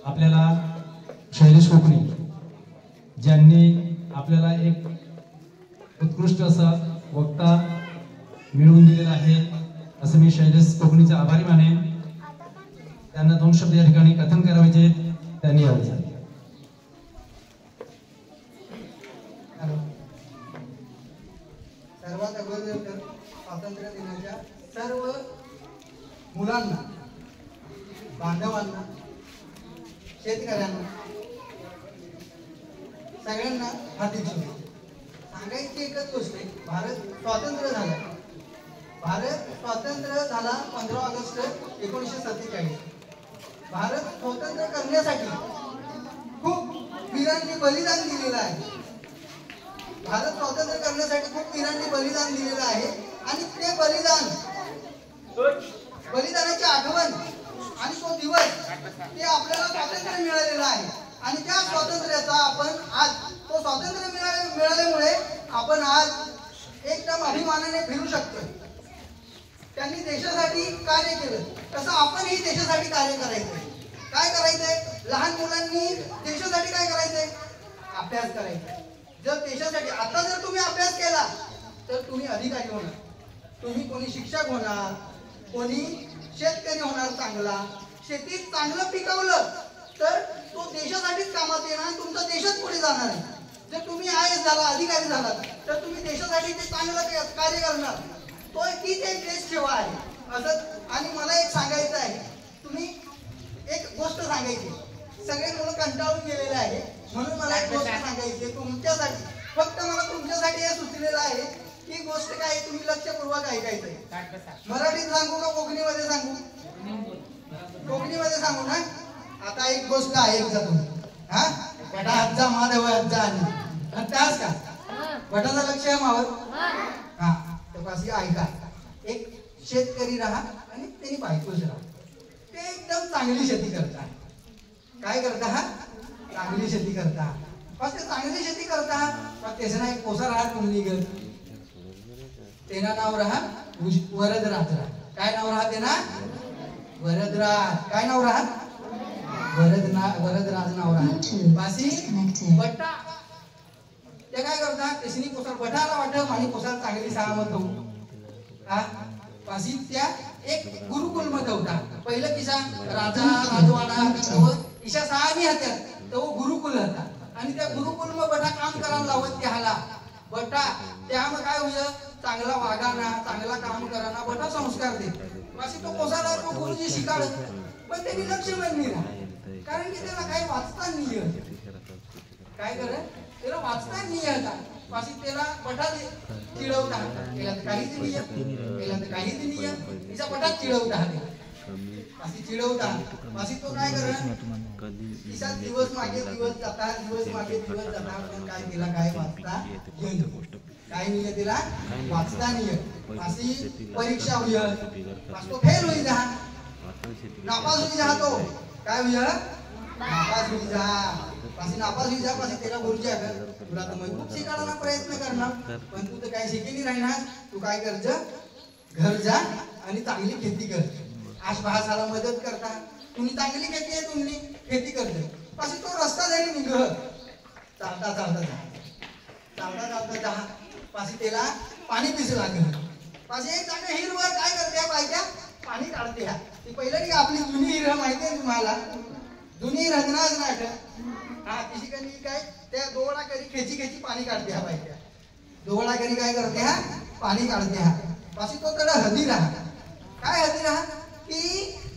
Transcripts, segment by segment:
आपल्याला शैलेश कोकणी ज्यांनी आपल्याला एक उत्कृष्ट असा वक्ता मिळवून दिलेला आहे, असं मी शैलेश कोकणीचे आभारी मानेन। त्यांना 2 शब्द या ठिकाणी कथन करायचे, त्यांनी यावं। सर्वात अगोदर तर स्वातंत्र्य दिनाच्या सर्व मुलांना, बांधवांना, शेतकऱ्यांना सगळ्यांना हार्दिक शुभेच्छा। सांगायची एकच गोष्ट आहे, भारत स्वतंत्र झाला। भारत स्वतंत्र झाला 15 ऑगस्ट 1947। भारत स्वतंत्र करण्यासाठी खूप वीरांनी बलिदान दिलेलं आहे। भारत स्वतंत्र करण्यासाठी खूप वीरांनी बलिदान दिलेलं आहे आणि ते बलिदानाची आठवण आणि तो दिवस ते आपल्याला स्वातंत्र्य मिळालेलं आहे आणि त्या स्वातंत्र्याचा आपण आज तो स्वातंत्र्य मिळाल्यामुळे आपण आज एकदम अभिमानाने फिरू शकतो। त्यांनी देशासाठी कार्य केलं, तसं आपणही देशासाठी कार्य करायचंय। काय करायचंय? लहान मुलांनी देशासाठी काय करायचंय? अभ्यास करायचा। जर देशासाठी आता जर तुम्ही अभ्यास केला तर तुम्ही अधिकारी होणार, तुम्ही कोणी शिक्षक होणार, कोणी शेतकरी होणार, चांगला शेतीत चांगलं पिकवलं तर तो देशासाठीच कामात येणार, तुमचा देशच पुढे जाणार आहे। जर तुम्ही IAS झाला, अधिकारी झाला तर तुम्ही देशासाठी ते चांगलं कार्य करणार, तो तीच एक देश सेवा आहे असं। आणि मला एक सांगायचं आहे, तुम्ही एक गोष्ट सांगायची, सगळे मुलं कंटाळून गेलेले आहे म्हणून मला एक गोष्ट सांगायची तुमच्यासाठी, फक्त मला तुमच्यासाठी हे सुचलेलं आहे की गोष्ट काय तुम्ही लक्षपूर्वक ऐकायचंय। मराठीत सांगू का कोकणीमध्ये सांगू? कोकणीमध्ये सांगू ना। आता एक गोष्ट आहे, एक तुम्ही हा बटा आजचा माधव आजचा आणि त्याच का बटाचा लक्ष आहे मावर हा तर अशी ऐका। एक शेतकरी राहा आणि त्यांनी बायकोच राहा, ते एकदम चांगली शेती करतात। काय करता? हा चांगली शेती करता, फक्त चांगली शेती करता पण त्याचं एक पोसा राहत कोणी निघत, तेना नाव राहा वरदराज राहा। काय नाव राहते ना? वरदराज। काय नाव राहत? वरदराज नाव राहत। बासी बट्टा ते काय करतात? त्याची पोसा बटाला वाटत आणि पोसा चांगली सहामत होऊ हा बासी त्या एक गुरुकुल मध्ये होता। पहिलं किसा राजा राजवाडा ईशा सहानी होत्या, तो गुरुकुल होता आणि त्या गुरुकुल मध्ये बटा काम करायला लावत त्याला बटा त्यामध्ये काय होईल? चांगला वागाना, चांगला काम कराना, बटा संस्कार दे। बासी तो पोसाला तो गुरुजी शिकाळ पण त्यांनी लक्ष नाही राहा, कारण की त्याला काही वाचता नाही येत। काय करत? त्याला वाचता नाही येत, बासी त्याला बटा चिडवता, त्याला काही नाही येत, त्याला काही नाही येत, तिचा बटा चिडवता अशी चिडवता। बासी तो काय करत? तिचा दिवस मागे दिवस जाता, दिवस मागे दिवस जाता, पण काय तिला काय वाचता येईल? काय नाही तिला वाचता नाही येत। अशी परीक्षा होईल, तो फेल होईल जा, नापास होईल जा, तो काय होईल? नापास होईल जा। पाशी नापास होईल जा, पाशी त्याला गुरुजी आहे तुला तर मग खूप शिकायला प्रयत्न करणार पण तू तर काय शिकेली राहणार। तू काय कर, घर जा आणि चांगली खेती कर, आसपासाला मदत करता, तुम्ही चांगली खेती आहे, तुम्ही खेती करते। पाशी तो रस्ता जरी निघत चालता चालता चालता चालता जा, पाशी त्याला पाणी पिसं लागत। पाशी एक चांगलं हिरवर काय करते बायका? पाणी काढते। ती पहिलं की आपली जुनी हिर माहिती आहे तुम्हाला, जुनी रंगनाच नाट हा तिची कधी काय त्या दोघडा करी खेची खेची पाणी काढते हा बायका, दोघडा करी काय करते हा पाणी काढते हा। पाशी तो त्याला हदी राहा, काय हदी राहा की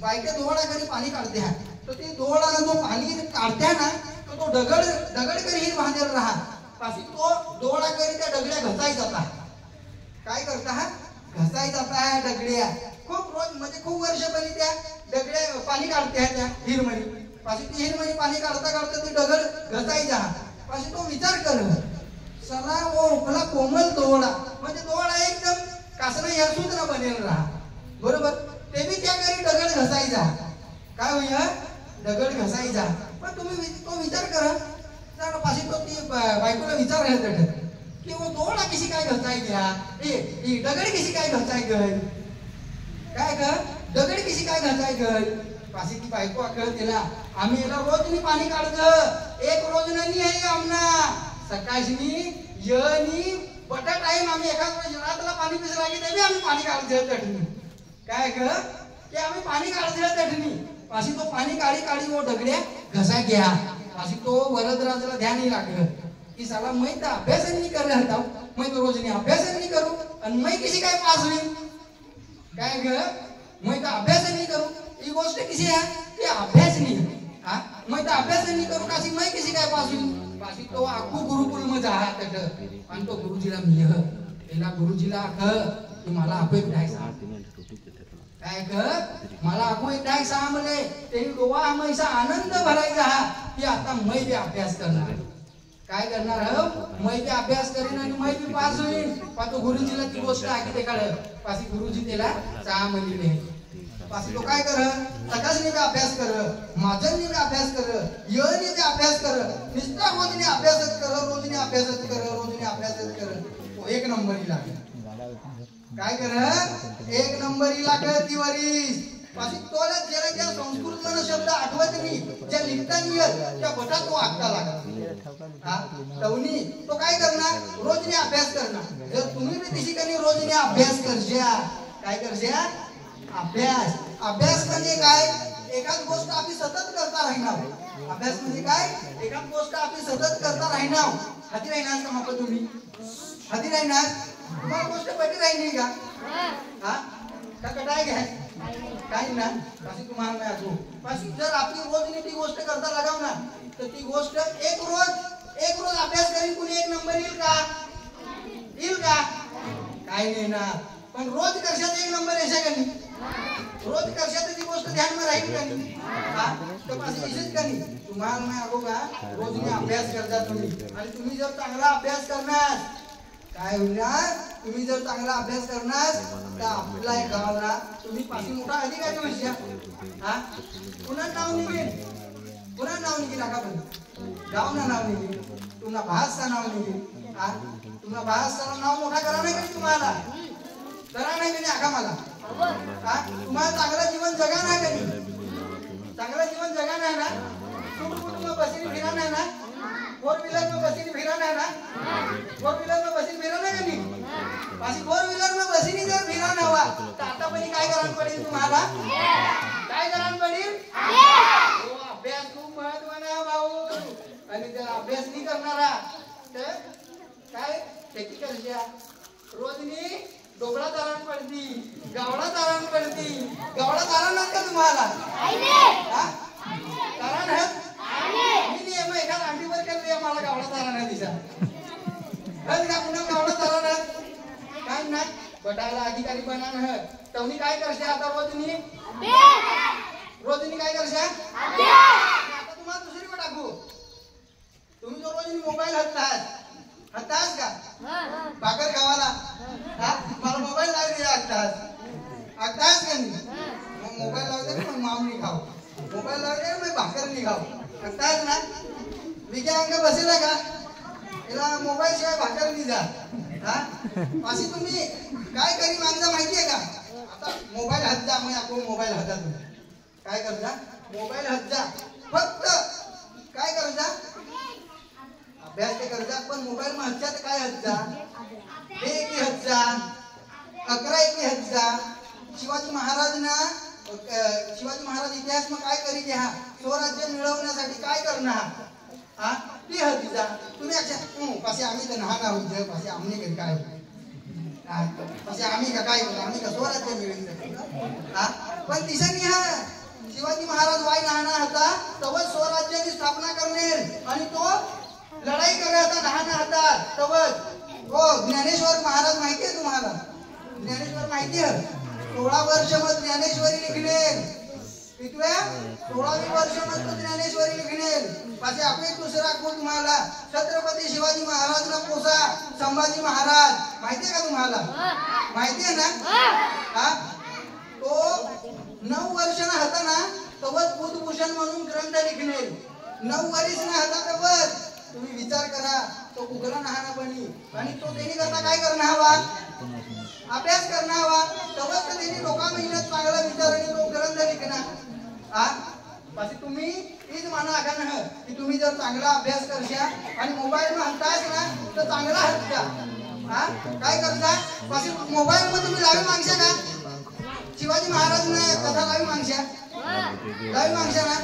बायका दोघडा करी पाणी काढते हा, तो ती दोघडा जो पाणी काढते ना तो दगड करी ही बांधेल राहा। पाशी तो दोघडा करी त्या दगड्या घसाई जाता, काय करता हा घसाई जाता दगड्या खूप रोज म्हणजे खूप वर्षापर्यंत त्या दगड्या पाणी काढते त्या हिरमणी। पाशी ती हिरमणी पाणी काढता काढता ती दगड घसाई जा। पाशी तो विचार कर सला वो आपला कोमल दोडा म्हणजे दोडा एकदम कासना या सूत्र बनेल राहा, बरोबर? ते बी त्या घरी दगड घसाई जा, काय होईल? दगड घसाई जा। पण तुम्ही तो विचार करा, पाशी तो ती बायकोला विचारायला की वो दोडा किसी काय घसाई घ्या, दगड किसी काय घसाई गल, काय कर दगड किसी काय घसाई गल, पाशी ती बायको आकळ तिला आम्ही याला रोजनी पाणी काढतं एक रोज नाही आहे आमना सकाळशी यनी बटा टाइम आम्ही एका रातला पाणी पिसला की तेव्हा आम्ही पाणी काढतो तटणी काय ग की आम्ही पाणी काढतो तटणी पाशी तो पाणी काढी काढी वो ढगड्या घसा घ्या पाशी तो वरदराजला ध्यान ही लागलं की साला मैं तो अभ्यास नहीं कर रहा था मैं तो रोज नहीं अभ्यास नहीं करूं और मैं किसी का पास हुई काय ग मैं तो अभ्यास नहीं करूं ये गोष्ट किसी है कि अभ्यास नहीं हां मैं तो अभ्यास नहीं करूं काशी मैं किसी का पास हुई पाशी तो आखू गुरुकुल में जा तट आणि तो गुरुजीला मिह एला गुरुजीला क की मला आपे एक डाय सांग काय ग मला आपे एक डाय सांग मले ते गोवा आमैसा आनंद भरायचा की आता मैं भी अभ्यास करणार काय करणार हो मैं भी अभ्यास करीन आणि मैं भी पास होईन पण तो गुरुजीला ती गोष्ट आहे ते कळ पाशी गुरुजी त्याला 6 महिने पाशी तो काय कर सकाळनी भी अभ्यास कर माझनी भी अभ्यास कर यनी भी अभ्यास कर निष्ठा रोजनी अभ्यासच कर रोजनी अभ्यासच कर रोजनी अभ्यासच कर तो एक नंबरी लागे काय कर एक नंबरी लागे दिवरीस पाशी तोला जरा त्या संस्कृत मन शब्द आठवत नाही ज्या लिखता नाही त्या बटा तो आखता लागला हा तवनी तो काय करणार रोजनी अभ्यास करणार जर तुम्ही भी तिशी कनी रोजनी अभ्यास करज्या काय करज्या अभ्यास अभ्यास म्हणजे काय एकाच गोष्ट आपण सतत करता राहणार अभ्यास म्हणजे काय एकाच गोष्ट आपण सतत करता राहणार हाती राहणार का मग तुम्ही हाती राहणार तुम्हाला गोष्ट पटी राहिली का हा का कटाय घ्या काय ना पाशी तुम्हाला नाही आठवू पाशी जर आपली रोजनी ती गोष्ट करता लगाव ना तर ती गोष्ट एक रोज अभ्यास करीन कुणी एक नंबर येईल का काय नाही ना पण रोज कशात एक नंबर येशा का नाही रोज कशात ती गोष्ट ध्यान में राहील का नाही हा तर पाशी विशेष का नाही तुम्हाला नाही आगो का रोजनी अभ्यास करता तुम्ही आणि तुम्ही जर चांगला अभ्यास करणार काय होणार तुम्ही जर चांगला अभ्यास करणार तर आपला गावाला तुम्ही पाशी मोठा अधिकारी होशील हा पुन्हा नाव निघेल का पण गाव ना नाव निघेल तुम्हाला भाषा नाव निघेल हा तुम्हाला भाषा नाव मोठा करा नाही का तुम्हाला करा नाही का आखा मला हा तुम्हाला चांगलं जीवन जगा नाही का चांगलं जीवन जगा नाही ना कुटुंब बसीने फिरा नाही ना 4 व्हीलर में बसीने फिरा नाही ना 4 व्हीलर में बसीने फिरा नाही का नाही पाशी 4 व्हीलर में बसीने जर फिरा नवा तर आता पण काय करायला पडेल तुम्हाला काय करायला पडेल हो अभ्यास खूप महत्त्वाचा आहे भाऊ आणि जर अभ्यास नाही करणारा तर काय त्याची कर्जा रोजनी डोबळा तारण पडती गावडा तारण पडती गावडा तारण का तुम्हाला हा तारण है मी नियम एका अंडीवर करले मला गावडा तारण आहे दिसा हल का पुन्हा गावडा तारण आहे काय नाही बटाला अधिकारी बनान है तवनी काय करशे आता रोजनी काय करशे आता तुम्हाला दुसरी वर टाकू तुम्ही जो रोजनी मोबाईल हत्तास का बाकर गावाला हा मला मोबाईल लागले आगतास का नाही मोबाईल लावते मग माम नाही खाऊ मोबाईल लावते मग भाकर नाही खाऊ आगतास ना मी काय अंग बसेला का याला मोबाईल शिवाय भाकर नाही जा हा अशी तुम्ही काय करी मागता माहितीये का आता मोबाईल हात जा मग आपण मोबाईल हातात काय करता मोबाईल हात जा फक्त काय करता अभ्यास ते करता पण मोबाईल में हत्या तर काय हत्या एक हत्या 11 एक हत्या शिवाजी महाराज इतिहास में काय करी घ्या स्वराज्य मिळवण्यासाठी काय करणार हा ती हत्या तुम्ही अच्छा पासे आम्ही तर नहा होऊ पासे आम्ही कधी काय पासे आम्ही का काय आम्ही का स्वराज्य मिळवण्यासाठी हा पण दिसणी हा शिवाजी महाराज वाई लहाना होता तवच स्वराज्याची स्थापना करणे आणि तो लढाई करता लहान हातात तवच हो ज्ञानेश्वर महाराज माहिती आहे तुम्हाला ज्ञानेश्वर माहिती आहे 16 वर्ष मत ज्ञानेश्वरी लिखणे कितव्या 16वी वर्ष मत ज्ञानेश्वरी लिखणे पासे आपले दुसरा कोण तुम्हाला छत्रपती शिवाजी महाराजला पोसा संभाजी महाराज माहिती आहे का तुम्हाला माहिती आहे ना हा तो 9 वर्षांना होता ना तवच बुधभूषण म्हणून ग्रंथ लिखणे 9 वर्षांना होता तवच तुम्ही विचार करा तो कुकला नहाना बनी आणि तो त्यांनी करता काय करणार हवा अभ्यास करणार हवा तवच त्यांनी लोका मेहनत चांगला विचार आणि तो ग्रंथ लिखणार हा पासी तुम्ही हीच माना आका ना की तुम्ही जर चांगला अभ्यास करशा आणि मोबाईल मध्ये हलतायस ना तर चांगला हलता हा काय करता पासी मोबाईल मध्ये तुम्ही लाईव्ह मागशा का शिवाजी महाराज ने कथा लाईव्ह मागशा ना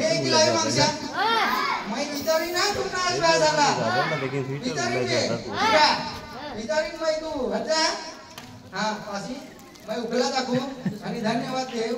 एक लाईव्ह मागशा मैं विचारी ना तुमना आज काय झाला विचारी मैं तू अच्छा हा पासी मैं उकला दाखवू आणि धन्यवाद देव